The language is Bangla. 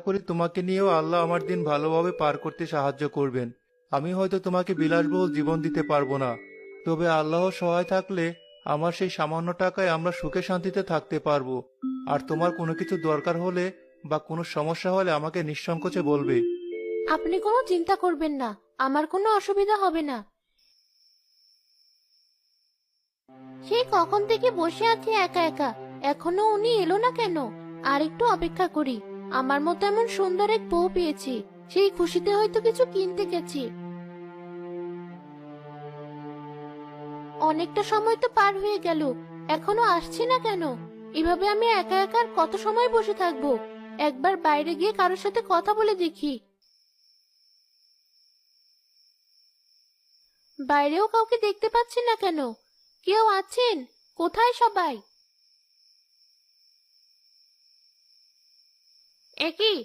করি তোমাকে নিয়েও আল্লাহ আমার দিন ভালোভাবে পার করতে সাহায্য করবেন। আমি হয়তো তোমাকে বিলাসবহুল জীবন দিতে পারবো না, তবে আল্লাহর সহায় থাকলে আমার সেই সামান্য টাকায় আমরা সুখে শান্তিতে থাকতে পারবো। আর তোমার কোনো কিছু দরকার হলে বা কোনো সমস্যা হলে আমাকে নিঃসংকোচে বলবে। আপনি কোনো চিন্তা করবেন না, আমার কোনো অসুবিধা হবে না। সেই কখন থেকে বসে আছি একা একা, এখনো উনি এলো না কেন? আর একটু অপেক্ষা করি। আমার মতো এমন সুন্দর এক বউ পেয়েছি, সেই খুশিতে হয়তো কিছু কিনতে গেছি। অনেকটা সময় তো পার হয়ে গেল, এখনো আসছে না কেন? এভাবে আমি একা একা আর কত সময় বসে থাকবো? একবার বাইরে গিয়ে কারোর সাথে কথা বলে দেখি। বাইরেও কাউকে দেখতে পাচ্ছি না কেন? কেউ আছেন? কোথায় সবাই? একই